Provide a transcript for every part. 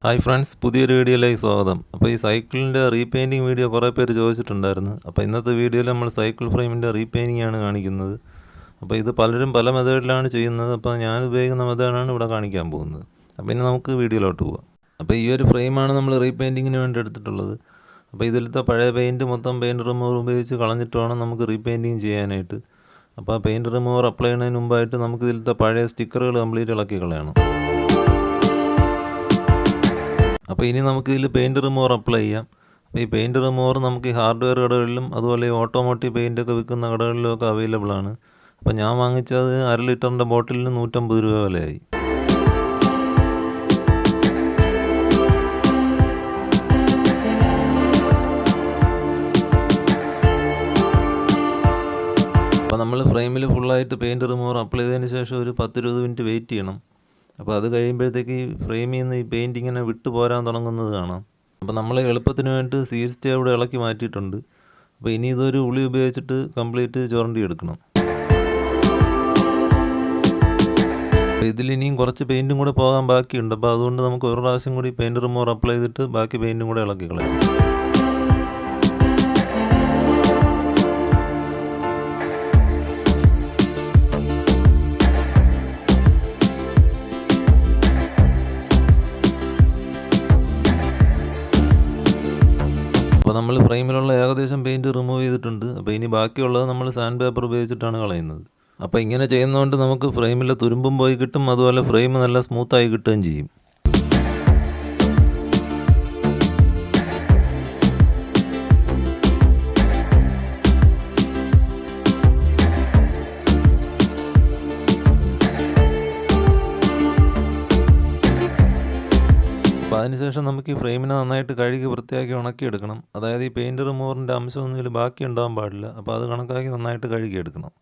Hi friends, പുതിയൊരു വീഡിയോയിലേക്ക് സ്വാഗതം. അപ്പോൾ ഈ സൈക്കിളിൻ്റെ റീപെയിൻറ്റിങ് വീഡിയോ കുറേ പേര് ചോദിച്ചിട്ടുണ്ടായിരുന്നു. അപ്പോൾ ഇന്നത്തെ വീഡിയോയിൽ നമ്മൾ സൈക്കിൾ ഫ്രെയിമിൻ്റെ റീപെയിൻറ്റിംഗ് ആണ് കാണിക്കുന്നത്. അപ്പോൾ ഇത് പലരും പല മെത്തേഡിലാണ് ചെയ്യുന്നത്. അപ്പോൾ ഞാൻ ഉപയോഗിക്കുന്ന മെത്തേഡാണ് ഇവിടെ കാണിക്കാൻ പോകുന്നത്. അപ്പോൾ ഇനി നമുക്ക് വീഡിയോയിലോട്ട് പോകാം. അപ്പോൾ ഈ ഒരു ഫ്രെയിമാണ് നമ്മൾ റീപെയിൻറ്റിങ്ങിന് വേണ്ടി എടുത്തിട്ടുള്ളത്. അപ്പോൾ ഇതിലത്തെ പഴയ പെയിൻറ്റ് മൊത്തം പെയിൻറ്റ് റിമൂവർ ഉപയോഗിച്ച് കളഞ്ഞിട്ട് വേണം നമുക്ക് റീപെയിൻറ്റിങ് ചെയ്യാനായിട്ട്. അപ്പോൾ ആ പെയിൻറ്റ് റിമൂവർ അപ്ലൈ ചെയ്യുന്നതിന് മുമ്പായിട്ട് നമുക്ക് ഇതിലത്തെ പഴയ സ്റ്റിക്കറുകൾ കംപ്ലീറ്റ് ഇളക്കി കളയണം. അപ്പോൾ ഇനി നമുക്ക് ഇതിൽ പെയിൻറ്റ് റിമൂവർ അപ്ലൈ ചെയ്യാം. അപ്പോൾ ഈ പെയിൻറ്റ് റിമൂവർ നമുക്ക് ഈ ഹാർഡ്വെയർ കടകളിലും അതുപോലെ ഈ ഓട്ടോമോട്ടീവ് പെയിൻറ്റൊക്കെ വിൽക്കുന്ന കടകളിലുമൊക്കെ അവൈലബിൾ ആണ്. അപ്പോൾ ഞാൻ വാങ്ങിച്ചത് 1/2 ലിറ്ററിൻ്റെ ബോട്ടിലിന് 150 രൂപ വിലയായി. അപ്പോൾ നമ്മൾ ഫ്രെയിമിൽ ഫുള്ളായിട്ട് പെയിൻറ്റ് റിമൂവർ അപ്ലൈ ചെയ്തതിന് ശേഷം ഒരു 10-20 മിനിറ്റ് വെയിറ്റ് ചെയ്യണം. അപ്പോൾ അത് കഴിയുമ്പോഴത്തേക്ക് ഈ ഫ്രെയിമിൽ നിന്ന് ഈ പെയിൻറ്റ് ഇങ്ങനെ വിട്ടു പോരാൻ തുടങ്ങുന്നത് കാണാം. അപ്പോൾ നമ്മൾ എളുപ്പത്തിന് വേണ്ടി സീൽസ്റ്റേ അവിടെ ഇളക്കി മാറ്റിയിട്ടുണ്ട്. അപ്പോൾ ഇനി ഇതൊരു ഉളി ഉപയോഗിച്ചിട്ട് കംപ്ലീറ്റ് ചുരണ്ടി എടുക്കണം. അപ്പോൾ ഇതിലിനിയും കുറച്ച് പെയിൻറ്റും കൂടെ പോകാൻ ബാക്കിയുണ്ട്. അപ്പോൾ അതുകൊണ്ട് നമുക്ക് ഒരു പ്രാവശ്യം കൂടി പെയിൻറ്റ് റിമൂവർ അപ്ലൈ ചെയ്തിട്ട് ബാക്കി പെയിൻറ്റും കൂടെ ഇളക്കി കളയാം. അപ്പോൾ നമ്മൾ ഫ്രെയിമിലുള്ള ഏകദേശം പെയിൻറ്റ് റിമൂവ് ചെയ്തിട്ടുണ്ട്. അപ്പോൾ ഇനി ബാക്കിയുള്ളത് നമ്മൾ സാൻഡ് പേപ്പർ ഉപയോഗിച്ചിട്ടാണ് കളയുന്നത്. അപ്പോൾ ഇങ്ങനെ ചെയ്യുന്നതുകൊണ്ട് നമുക്ക് ഫ്രെയിമിലെ തുരുമ്പും പോയി കിട്ടും, അതുപോലെ ഫ്രെയിം നല്ല സ്മൂത്തായി കിട്ടുകയും ചെയ്യും. അപ്പോൾ അതിനുശേഷം നമുക്ക് ഈ ഫ്രെയിമിനെ നന്നായിട്ട് കഴുകി വൃത്തിയാക്കി ഉണക്കിയെടുക്കണം. അതായത് ഈ പെയിൻറ്റ് റിമൂവറിൻ്റെ അംശമൊന്നും ഇതിൽ ബാക്കി ഉണ്ടാകാൻ പാടില്ല. അപ്പോൾ അത് കണക്കാക്കി നന്നായിട്ട് കഴുകിയെടുക്കണം.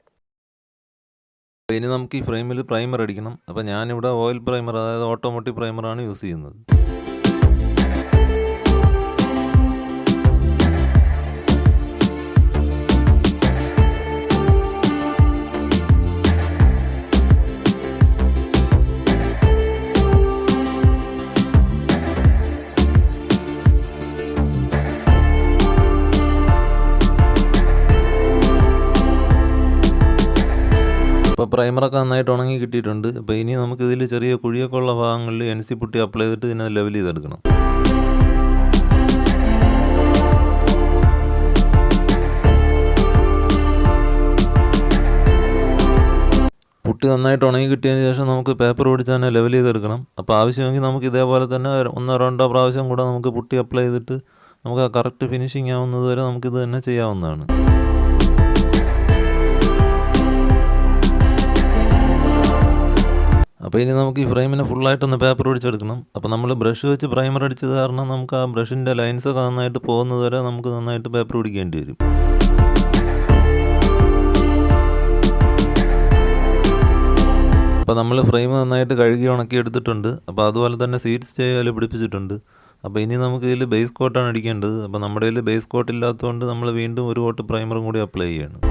അപ്പോൾ ഇനി നമുക്ക് ഈ ഫ്രെയിമിൽ പ്രൈമർ അടിക്കണം. അപ്പോൾ ഞാനിവിടെ ഓയിൽ പ്രൈമർ, അതായത് ഓട്ടോമോട്ടീവ് പ്രൈമറാണ് യൂസ് ചെയ്യുന്നത്. അപ്പോൾ പ്രൈമറൊക്കെ നന്നായിട്ട് ഉണങ്ങി കിട്ടിയിട്ടുണ്ട്. അപ്പോൾ ഇനി നമുക്കിതിൽ ചെറിയ കുഴിയൊക്കെ ഉള്ള ഭാഗങ്ങളിൽ NC പുട്ടി അപ്ലൈ ചെയ്തിട്ട് ഇതിനെ ലെവൽ ചെയ്തെടുക്കണം. പുട്ടി നന്നായിട്ട് ഉണങ്ങി കിട്ടിയതിന് ശേഷം നമുക്ക് പേപ്പർ പിടിച്ച് തന്നെ ലെവൽ ചെയ്തെടുക്കണം. അപ്പോൾ ആവശ്യമെങ്കിൽ നമുക്ക് ഇതേപോലെ തന്നെ 1-2 പ്രാവശ്യം കൂടെ നമുക്ക് പുട്ടി അപ്ലൈ ചെയ്തിട്ട് നമുക്ക് ആ കറക്റ്റ് ഫിനിഷിങ് ആവുന്നത് വരെ നമുക്കിത് തന്നെ ചെയ്യാവുന്നതാണ്. അപ്പോൾ ഇനി നമുക്ക് ഈ ഫ്രെയിമിനെ ഫുള്ളായിട്ടൊന്ന് പേപ്പർ പിടിച്ചെടുക്കണം. അപ്പോൾ നമ്മൾ ബ്രഷ് വെച്ച് പ്രൈമർ അടിച്ചത് കാരണം നമുക്ക് ആ ബ്രഷിൻ്റെ ലൈൻസൊക്കെ നന്നായിട്ട് പോകുന്നത് വരെ നമുക്ക് നന്നായിട്ട് പേപ്പർ പിടിക്കേണ്ടി വരും. അപ്പോൾ നമ്മൾ ഫ്രെയിം നന്നായിട്ട് കഴുകി ഉണക്കി എടുത്തിട്ടുണ്ട്. അപ്പോൾ അതുപോലെ തന്നെ സീറ്റ് സ്റ്റേ അതിൽ പിടിപ്പിച്ചിട്ടുണ്ട്. അപ്പോൾ ഇനി നമുക്ക് ഇതിൽ ബേസ് കോട്ടാണ് അടിക്കേണ്ടത്. അപ്പോൾ നമ്മുടെ കയ്യിൽ ബേസ് കോട്ട് ഇല്ലാത്തതുകൊണ്ട് നമ്മൾ വീണ്ടും ഒരു കോട്ട് പ്രൈമറും കൂടി അപ്ലൈ ചെയ്യണം.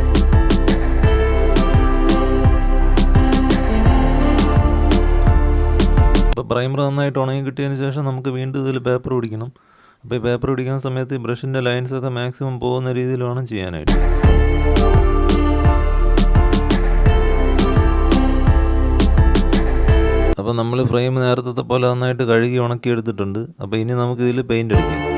അപ്പോൾ പ്രൈമർ നന്നായിട്ട് ഉണങ്ങി കിട്ടിയതിന് ശേഷം നമുക്ക് വീണ്ടും ഇതിൽ പേപ്പർ പിടിക്കണം. അപ്പോൾ ഈ പേപ്പർ പിടിക്കുന്ന സമയത്ത് ഈ ബ്രഷിൻ്റെ ലൈൻസൊക്കെ മാക്സിമം പോകുന്ന രീതിയിൽ വേണം ചെയ്യാനായിട്ട്. അപ്പോൾ നമ്മൾ ഫ്രെയിം നേരത്തെ പോലെ നന്നായിട്ട് കഴുകി ഉണക്കി എടുത്തിട്ടുണ്ട്. അപ്പോൾ ഇനി നമുക്ക് ഇതിൽ പെയിൻ്റ് അടിക്കാം.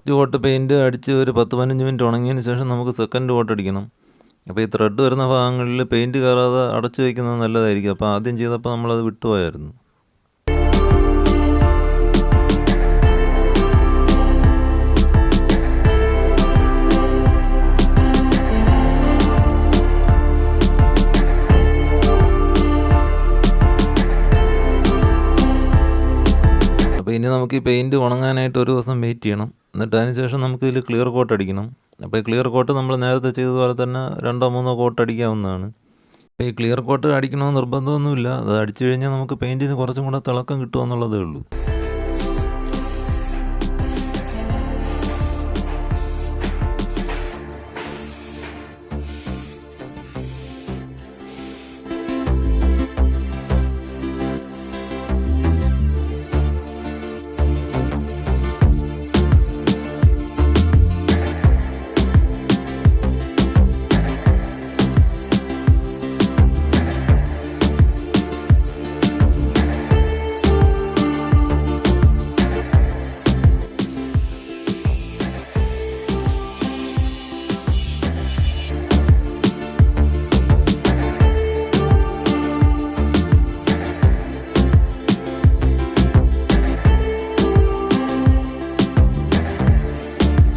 ഫസ്റ്റ് കോട്ട് പെയിൻറ്റ് അടിച്ച് ഒരു 10-15 മിനിറ്റ് ഉണങ്ങിയതിന് ശേഷം നമുക്ക് സെക്കൻഡ് കോട്ട് അടിക്കണം. അപ്പോൾ ഈ ത്രെഡ് വരുന്ന ഭാഗങ്ങളിൽ പെയിൻറ്റ് കയറാതെ അടച്ചു വയ്ക്കുന്നത് നല്ലതായിരിക്കും. അപ്പോൾ ആദ്യം ചെയ്തപ്പോൾ നമ്മളത് വിട്ടുപോയായിരുന്നു. അപ്പോൾ ഇനി നമുക്ക് ഈ പെയിൻറ്റ് ഉണങ്ങാനായിട്ട് ഒരു ദിവസം വെയിറ്റ് ചെയ്യണം. എന്നിട്ട് അതിന് ശേഷം നമുക്ക് ഇതിൽ ക്ലിയർ കോട്ട് അടിക്കണം. അപ്പോൾ ഈ ക്ലിയർ കോട്ട് നമ്മൾ നേരത്തെ ചെയ്തതുപോലെ തന്നെ 2-3 കോട്ട് അടിക്കാവുന്നതാണ്. അപ്പോൾ ഈ ക്ലിയർ കോട്ട് അടിക്കണമെന്ന് നിർബന്ധമൊന്നുമില്ല. അത് അടിച്ചു കഴിഞ്ഞാൽ നമുക്ക് പെയിൻറ്റിന് കുറച്ചും കൂടെ തിളക്കം കിട്ടുമെന്നുള്ളതേ ഉള്ളൂ.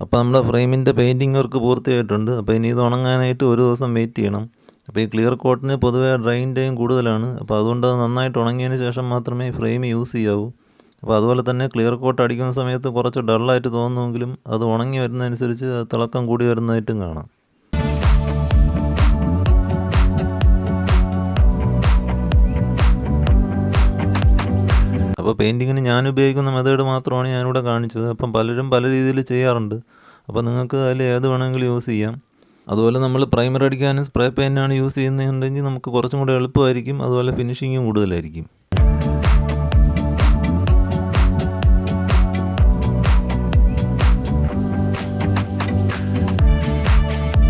അപ്പോൾ നമ്മുടെ ഫ്രെയിമിൻ്റെ പെയിൻറ്റിങ് വർക്ക് പൂർത്തിയായിട്ടുണ്ട്. അപ്പോൾ ഇനി ഇത് ഉണങ്ങാനായിട്ട് ഒരു ദിവസം വെയിറ്റ് ചെയ്യണം. അപ്പോൾ ഈ ക്ലിയർ കോട്ടിന് പൊതുവേ ഡ്രൈയിങ് ടൈം കൂടുതലാണ്. അപ്പോൾ അതുകൊണ്ട് അത് നന്നായിട്ട് ഉണങ്ങിയതിന് ശേഷം മാത്രമേ ഫ്രെയിം യൂസ് ചെയ്യാവൂ. അപ്പോൾ അതുപോലെ തന്നെ ക്ലിയർ കോട്ട് അടിക്കുന്ന സമയത്ത് കുറച്ച് ഡള്ളായിട്ട് തോന്നുമെങ്കിലും അത് ഉണങ്ങി വരുന്നതനുസരിച്ച് തിളക്കം കൂടി വരുന്നതായിട്ടും കാണാം. അപ്പോൾ പെയിൻറ്റിങ്ങിന് ഞാൻ ഉപയോഗിക്കുന്ന മെത്തേഡ് മാത്രമാണ് ഞാനിവിടെ കാണിച്ചത്. അപ്പം പലരും പല രീതിയിൽ ചെയ്യാറുണ്ട്. അപ്പോൾ നിങ്ങൾക്ക് അതിൽ ഏത് വേണമെങ്കിലും യൂസ് ചെയ്യാം. അതുപോലെ നമ്മൾ പ്രൈമർ അടിക്കാനും സ്പ്രേ പെയിൻ്റാണ് യൂസ് ചെയ്യുന്നതെന്നുണ്ടെങ്കിൽ നമുക്ക് കുറച്ചും കൂടെ എളുപ്പമായിരിക്കും. അതുപോലെ ഫിനിഷിങ്ങും കൂടുതലായിരിക്കും.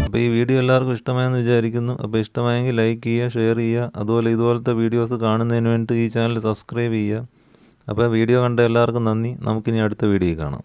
അപ്പോൾ ഈ വീഡിയോ എല്ലാവർക്കും ഇഷ്ടമായെന്ന് വിചാരിക്കുന്നു. അപ്പോൾ ഇഷ്ടമായെങ്കിൽ ലൈക്ക് ചെയ്യുക, ഷെയർ ചെയ്യുക. അതുപോലെ ഇതുപോലത്തെ വീഡിയോസ് കാണുന്നതിന് വേണ്ടി ഈ ചാനൽ സബ്സ്ക്രൈബ് ചെയ്യുക. അപ്പോൾ വീഡിയോ കണ്ട എല്ലാവർക്കും നന്ദി. നമുക്കിനി അടുത്ത വീഡിയോ കാണാം.